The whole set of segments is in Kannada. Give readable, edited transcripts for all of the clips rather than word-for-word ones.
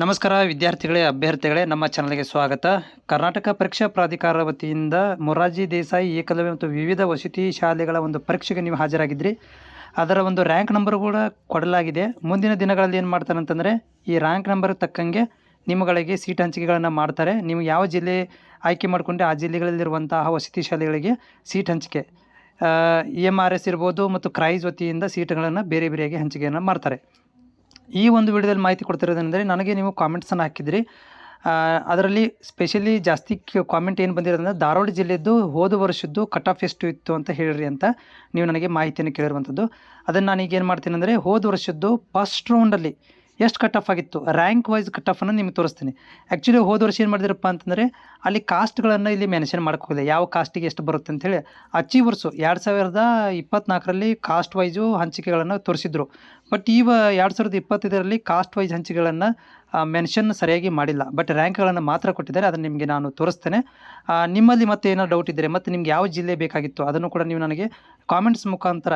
ನಮಸ್ಕಾರ ವಿದ್ಯಾರ್ಥಿಗಳೇ, ಅಭ್ಯರ್ಥಿಗಳೇ, ನಮ್ಮ ಚಾನಲ್ಗೆ ಸ್ವಾಗತ. ಕರ್ನಾಟಕ ಪರೀಕ್ಷಾ ಪ್ರಾಧಿಕಾರ ವತಿಯಿಂದ ಮೊರಾರ್ಜಿ ದೇಸಾಯಿ, ಏಕಲವ್ಯ ಮತ್ತು ವಿವಿಧ ವಸತಿ ಶಾಲೆಗಳ ಒಂದು ಪರೀಕ್ಷೆಗೆ ನೀವು ಹಾಜರಾಗಿದ್ರಿ. ಅದರ ಒಂದು ರ್ಯಾಂಕ್ ನಂಬರ್ ಕೂಡ ಕೊಡಲಾಗಿದೆ. ಮುಂದಿನ ದಿನಗಳಲ್ಲಿ ಏನು ಮಾಡ್ತಾರೆ ಅಂತಂದರೆ, ಈ ರ್ಯಾಂಕ್ ನಂಬರ್ ತಕ್ಕಂಗೆ ನಿಮ್ಮಗಳಿಗೆ ಸೀಟ್ ಹಂಚಿಕೆಗಳನ್ನು ಮಾಡ್ತಾರೆ. ನೀವು ಯಾವ ಜಿಲ್ಲೆ ಆಯ್ಕೆ ಮಾಡಿಕೊಂಡ್ರೆ ಆ ಜಿಲ್ಲೆಗಳಲ್ಲಿರುವಂತಹ ವಸತಿ ಶಾಲೆಗಳಿಗೆ ಸೀಟ್ ಹಂಚಿಕೆ EMRS ಇರ್ಬೋದು ಮತ್ತು ಕ್ರೈಸ್ ವತಿಯಿಂದ ಸೀಟ್ಗಳನ್ನು ಬೇರೆ ಬೇರೆಯಾಗಿ ಹಂಚಿಕೆಯನ್ನು ಮಾಡ್ತಾರೆ. ಈ ಒಂದು ವಿಡಿಯೋದಲ್ಲಿ ಮಾಹಿತಿ ಕೊಡ್ತಿರೋದೇನೆಂದರೆ, ನನಗೆ ನೀವು ಕಾಮೆಂಟ್ಸನ್ನು ಹಾಕಿದ್ರಿ. ಅದರಲ್ಲಿ ಸ್ಪೆಷಲಿ ಜಾಸ್ತಿ ಕಾಮೆಂಟ್ ಏನು ಬಂದಿರೋದಂದರೆ, ಧಾರವಾಡ ಜಿಲ್ಲೆದ್ದು ಹೋದ ವರ್ಷದ್ದು ಕಟ್ ಆಫ್ ಎಷ್ಟು ಇತ್ತು ಅಂತ ಹೇಳಿರಿ ಅಂತ ನೀವು ನನಗೆ ಮಾಹಿತಿಯನ್ನು ಕೇಳಿರುವಂಥದ್ದು. ಅದನ್ನು ನಾನೀಗ ಏನು ಮಾಡ್ತೀನಿ ಅಂದರೆ, ಹೋದ ವರ್ಷದ್ದು ಫಸ್ಟ್ ರೌಂಡಲ್ಲಿ ಎಷ್ಟು ಕಟ್ ಆಫ್ ಆಗಿತ್ತು, ರ್ಯಾಂಕ್ ವೈಸ್ ಕಟ್ ಆಫನ್ನು ನಿಮಗೆ ತೋರಿಸ್ತೀನಿ. ಆ್ಯಕ್ಚುಲಿ ಹೋದ ವರ್ಷ ಏನು ಮಾಡಿದಿರಪ್ಪ ಅಂತಂದರೆ, ಅಲ್ಲಿ ಕಾಸ್ಟ್ಗಳನ್ನು ಇಲ್ಲಿ ಮೆನ್ಷನ್ ಮಾಡೋಕ್ಕೋಗಿದೆ, ಯಾವ ಕಾಸ್ಟಿಗೆ ಎಷ್ಟು ಬರುತ್ತೆ ಅಂಥೇಳಿ. ಅಚೀವರ್ಸು 2024ರಲ್ಲಿ ಕಾಸ್ಟ್ ವೈಸು ಹಂಚಿಕೆಗಳನ್ನು ತೋರಿಸಿದ್ರು. ಬಟ್ 2025ರಲ್ಲಿ ಕಾಸ್ಟ್ ವೈಸ್ ಹಂಚಿಕೆಗಳನ್ನು ಮೆನ್ಷನ್ ಸರಿಯಾಗಿ ಮಾಡಿಲ್ಲ. ಬಟ್ ರ್ಯಾಂಕ್ಗಳನ್ನು ಮಾತ್ರ ಕೊಟ್ಟಿದ್ದಾರೆ. ಅದನ್ನು ನಿಮಗೆ ನಾನು ತೋರಿಸ್ತೇನೆ. ನಿಮ್ಮಲ್ಲಿ ಮತ್ತೆ ಏನೋ ಡೌಟ್ ಇದ್ದರೆ, ಮತ್ತು ನಿಮ್ಗೆ ಯಾವ ಜಿಲ್ಲೆ ಬೇಕಾಗಿತ್ತು ಅದನ್ನು ಕೂಡ ನೀವು ನನಗೆ ಕಾಮೆಂಟ್ಸ್ ಮುಖಾಂತರ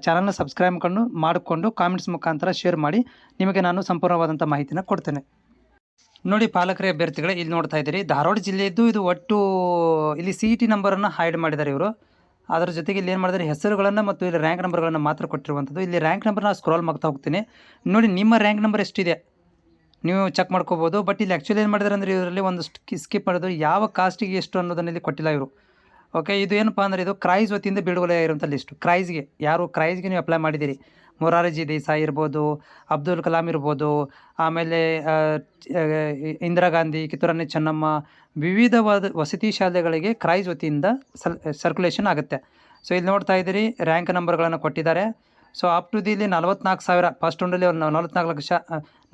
ಚಾನಲ್ನ ಸಬ್ಸ್ಕ್ರೈಬ್ ಮಾಡಿಕೊಂಡು ಕಾಮೆಂಟ್ಸ್ ಮುಖಾಂತರ ಶೇರ್ ಮಾಡಿ. ನಿಮಗೆ ನಾನು ಸಂಪೂರ್ಣವಾದಂಥ ಮಾಹಿತಿನ ಕೊಡ್ತೇನೆ. ನೋಡಿ ಪಾಲಕರೇ, ಅಭ್ಯರ್ಥಿಗಳೇ, ಇಲ್ಲಿ ನೋಡ್ತಾ ಇದ್ದೀರಿ, ಧಾರವಾಡ ಜಿಲ್ಲೆಯದ್ದು ಇದು ಒಟ್ಟು ಇಲ್ಲಿ CET ನಂಬರನ್ನು ಹೈಡ್ ಮಾಡಿದ್ದಾರೆ ಇವರು. ಅದರ ಜೊತೆಗೆ ಇಲ್ಲಿ ಏನು ಮಾಡಿದ್ದಾರೆ, ಹೆಸರುಗಳನ್ನು ಮತ್ತು ಇಲ್ಲಿ ರ್ಯಾಂಕ್ ನಂಬರ್ಗಳನ್ನು ಮಾತ್ರ ಕೊಟ್ಟಿರುವಂಥದ್ದು. ಇಲ್ಲಿ ರ್ಯಾಂಕ್ ನಂಬರ್ನ ಸ್ಕ್ರಾಲ್ ಮಾಡ್ತಾ ಹೋಗ್ತೀನಿ. ನೋಡಿ, ನಿಮ್ಮ ರ್ಯಾಂಕ್ ನಂಬರ್ ಎಷ್ಟಿದೆ ನೀವು ಚೆಕ್ ಮಾಡ್ಕೋಬೋದು. ಬಟ್ ಇಲ್ಲಿ ಆ್ಯಕ್ಚುಲಿ ಏನು ಮಾಡಿದ್ದಾರೆ ಅಂದರೆ, ಇದರಲ್ಲಿ ಒಂದು ಸ್ಕಿಪ್ ಮಾಡಿದ್ರು, ಯಾವ ಕಾಸ್ಟಿಗೆ ಎಷ್ಟು ಅನ್ನೋದನ್ನು ಇಲ್ಲಿ ಕೊಟ್ಟಿಲ್ಲ ಇವರು. ಓಕೆ, ಇದು ಏನಪ್ಪ ಅಂದರೆ, ಇದು ಕ್ರೈಸ್ ವತಿಯಿಂದ ಬಿಡುಗಡೆ ಆಗಿರುವಂಥ ಲಿಸ್ಟು. ಕ್ರೈಸ್ಗೆ ನೀವು ಅಪ್ಲೈ ಮಾಡಿದ್ದೀರಿ, ಮೊರಾರ್ಜಿ ದೇಸಾಯಿ ಇರ್ಬೋದು, ಅಬ್ದುಲ್ ಕಲಾಂ ಇರ್ಬೋದು, ಆಮೇಲೆ ಇಂದಿರಾ ಗಾಂಧಿ, ಕಿತ್ತೂರಾಣಿ ಚೆನ್ನಮ್ಮ, ವಿವಿಧವಾದ ವಸತಿ ಶಾಲೆಗಳಿಗೆ ಕ್ರೈಸ್ ವತಿಯಿಂದ ಸರ್ಕ್ಯುಲೇಷನ್ ಆಗುತ್ತೆ. ಸೊ ಇಲ್ಲಿ ನೋಡ್ತಾ ಇದ್ದೀರಿ, ರ್ಯಾಂಕ್ ನಂಬರ್ಗಳನ್ನು ಕೊಟ್ಟಿದ್ದಾರೆ. ಸೊ ಅಪ್ ಟು ಇಲ್ಲಿ 44,000 ಫಸ್ಟ್ ರೌಂಡಲ್ಲಿ 44 ಲಕ್ಷ.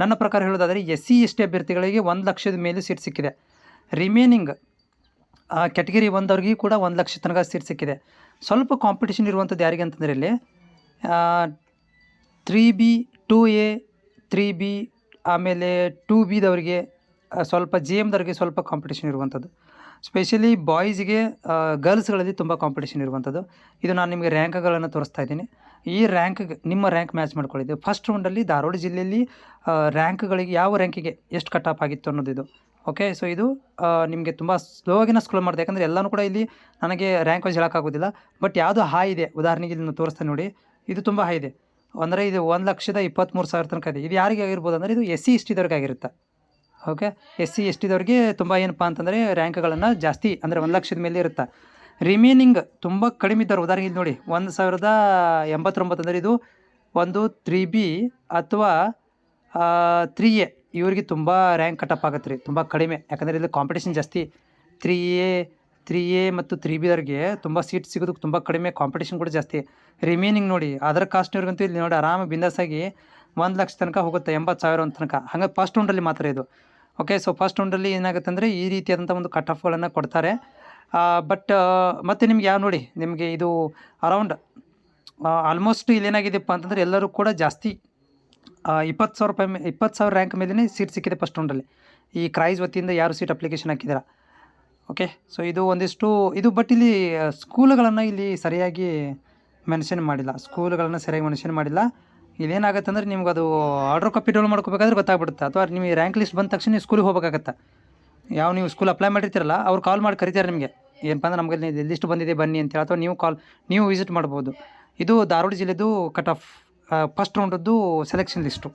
ನನ್ನ ಪ್ರಕಾರ ಹೇಳೋದಾದರೆ SC ST ಅಭ್ಯರ್ಥಿಗಳಿಗೆ 1 ಲಕ್ಷದ ಮೇಲೆ ಸೀಟ್ ಸಿಕ್ಕಿದೆ. ರಿಮೇನಿಂಗ್ ಕ್ಯಾಟಗರಿ 1 ಅವ್ರಿಗೆ ಕೂಡ 1 ಲಕ್ಷ ತನಕ ಸೀಟ್ ಸಿಕ್ಕಿದೆ. ಸ್ವಲ್ಪ ಕಾಂಪಿಟೇಷನ್ ಇರುವಂಥದ್ದು ಯಾರಿಗೆ ಅಂತಂದರೆ, ಇಲ್ಲಿ 3B 2A 3B ಆಮೇಲೆ 2Bದವರಿಗೆ ಸ್ವಲ್ಪ GMದವ್ರಿಗೆ ಸ್ವಲ್ಪ ಕಾಂಪಿಟೇಷನ್ ಇರುವಂಥದ್ದು. ಸ್ಪೆಷಲಿ ಬಾಯ್ಸ್ಗೆ, ಗರ್ಲ್ಸ್ಗಳಲ್ಲಿ ತುಂಬ ಕಾಂಪಿಟೇಷನ್ ಇರುವಂಥದ್ದು. ಇದು ನಾನು ನಿಮಗೆ ರ್ಯಾಂಕ್ಗಳನ್ನು ತೋರಿಸ್ತಾ ಇದ್ದೀನಿ. ಈ ರ್ಯಾಂಕ್ಗೆ ನಿಮ್ಮ ರ್ಯಾಂಕ್ ಮ್ಯಾಚ್ ಮಾಡ್ಕೊಳ್ಳಿದ್ದು. ಫಸ್ಟ್ ರೌಂಡಲ್ಲಿ ಧಾರವಾಡ ಜಿಲ್ಲೆಯಲ್ಲಿ ರ್ಯಾಂಕ್ಗಳಿಗೆ ಯಾವ ರ್ಯಾಂಕಿಗೆ ಎಷ್ಟು ಕಟ್ ಆಫ್ ಆಗಿತ್ತು ಅನ್ನೋದು ಇದು. ಓಕೆ, ಸೊ ಇದು ನಿಮಗೆ ತುಂಬ ಸ್ಲೋಗಿನ ಸ್ಕ್ರೋಲ್ ಮಾಡಿದೆ, ಯಾಕಂದರೆ ಎಲ್ಲನೂ ಕೂಡ ಇಲ್ಲಿ ನನಗೆ ರ್ಯಾಂಕ್ ವೈಸ್ ಹೇಳೋಕ್ಕಾಗೋದಿಲ್ಲ. ಬಟ್ ಯಾವುದು ಹೈ ಇದೆ, ಉದಾಹರಣೆಗೆ ಇಲ್ಲಿ ತೋರಿಸ್ತಾ ನೋಡಿ, ಇದು ತುಂಬ ಹೈ ಇದೆ. ಅಂದರೆ ಇದು 1,23,000 ತನಕ ಇದೆ. ಇದು ಯಾರಿಗೆ ಆಗಿರ್ಬೋದು ಅಂದರೆ, ಇದು SC STದವ್ರಿಗೆ ಆಗಿರುತ್ತೆ. ಓಕೆ, SC STದವ್ರಿಗೆ ತುಂಬ ಏನಪ್ಪ ಅಂತಂದರೆ ರ್ಯಾಂಕ್ಗಳನ್ನು ಜಾಸ್ತಿ, ಅಂದರೆ 1 ಲಕ್ಷದ ಮೇಲೆ ಇರುತ್ತೆ. ರಿಮೇನಿಂಗ್ ತುಂಬ ಕಡಿಮೆ ಇದ್ದಾರೆ. ಉದಾಹರಣೆಗೆ ಇಲ್ಲಿ ನೋಡಿ, 1,089 ಅಂದರೆ ಇದು ಒಂದು 3B ಅಥವಾ 3A ಇವರಿಗೆ ತುಂಬ ರ್ಯಾಂಕ್ ಕಟಪ್ ಆಗುತ್ತೆ ರೀ, ತುಂಬ ಕಡಿಮೆ. ಯಾಕಂದರೆ ಇಲ್ಲಿ ಕಾಂಪಿಟೇಷನ್ ಜಾಸ್ತಿ. 3A ಮತ್ತು 3Bದವ್ರಿಗೆ ತುಂಬ ಸೀಟ್ ಸಿಗೋದಕ್ಕೆ ತುಂಬ ಕಡಿಮೆ, ಕಾಂಪಿಟೇಷನ್ ಕೂಡ ಜಾಸ್ತಿ. ರಿಮೇನಿಂಗ್ ನೋಡಿ, ಅದರ್ ಕಾಸ್ಟ್ನವ್ರಿಗಂತೂ ಇಲ್ಲಿ ನೋಡಿ ಆರಾಮ ಬಿಂದಾಸಾಗಿ 1 ಲಕ್ಷ ತನಕ ಹೋಗುತ್ತೆ, 80,000 ತನಕ. ಹಾಗೆ ಫಸ್ಟ್ ರೌಂಡಲ್ಲಿ ಮಾತ್ರ ಇದು. ಓಕೆ, ಸೊ ಫಸ್ಟ್ ರೌಂಡಲ್ಲಿ ಏನಾಗುತ್ತೆ ಅಂದರೆ ಈ ರೀತಿಯಾದಂಥ ಒಂದು ಕಟ್ ಆಫ್ಗಳನ್ನು ಕೊಡ್ತಾರೆ. ಬಟ್ ಮತ್ತು ನಿಮ್ಗೆ ನೋಡಿ, ನಿಮಗೆ ಇದು ಅರೌಂಡ್ ಆಲ್ಮೋಸ್ಟ್ ಇಲ್ಲೇನಾಗಿದೆಯಪ್ಪ ಅಂತಂದರೆ, ಎಲ್ಲರೂ ಕೂಡ ಜಾಸ್ತಿ 20,000 ರ್ಯಾಂಕ್ ಮೇಲೇ ಸೀಟ್ ಸಿಕ್ಕಿದೆ ಫಸ್ಟ್ ರೌಂಡಲ್ಲಿ, ಈ ಕ್ರೈಸ್ ವತಿಯಿಂದ ಯಾರು ಸೀಟ್ ಅಪ್ಲಿಕೇಶನ್ ಹಾಕಿದ್ದೀರಾ. ಓಕೆ, ಸೊ ಇದು ಒಂದಿಷ್ಟು ಇದು. ಬಟ್ ಇಲ್ಲಿ ಸ್ಕೂಲ್ಗಳನ್ನು ಇಲ್ಲಿ ಸರಿಯಾಗಿ ಮೆನ್ಷನ್ ಮಾಡಿಲ್ಲ. ಇಲ್ಲೇನಾಗುತ್ತೆ ಅಂದರೆ, ನಿಮ್ಗೆ ಅದು ಆರ್ಡರ್ ಕಾಪಿ ಡೌನ್ಲೋಡ್ ಮಾಡ್ಕೋಬೇಕಾದ್ರೆ ಗೊತ್ತಾಗ್ಬಿಡುತ್ತೆ, ಅಥವಾ ನೀವು ರ್ಯಾಂಕ್ ಲಿಸ್ಟ್ ಬಂದ ತಕ್ಷಣ ನೀವು ಸ್ಕೂಲಿಗೆ ಹೋಗಬೇಕಾಗತ್ತೆ. ನೀವು ಸ್ಕೂಲ್ ಅಪ್ಲೈ ಮಾಡಿರ್ತೀರಲ್ಲ, ಅವ್ರು ಕಾಲ್ ಮಾಡಿ ಕರೀತಾರೆ ನಿಮಗೆ, ಏನಪ್ಪ ಅಂದ್ರೆ ನಮಗೆ ಲಿಸ್ಟ್ ಬಂದಿದೆ ಬನ್ನಿ ಅಂತೇಳಿ, ಅಥವಾ ನೀವು ವಿಸಿಟ್ ಮಾಡ್ಬೋದು. ಇದು ಧಾರವಾಡ ಜಿಲ್ಲೆದು ಕಟ್ ಆಫ್ ಫಸ್ಟ್ ರೌಂಡದ್ದು ಸೆಲೆಕ್ಷನ್ ಲಿಸ್ಟು.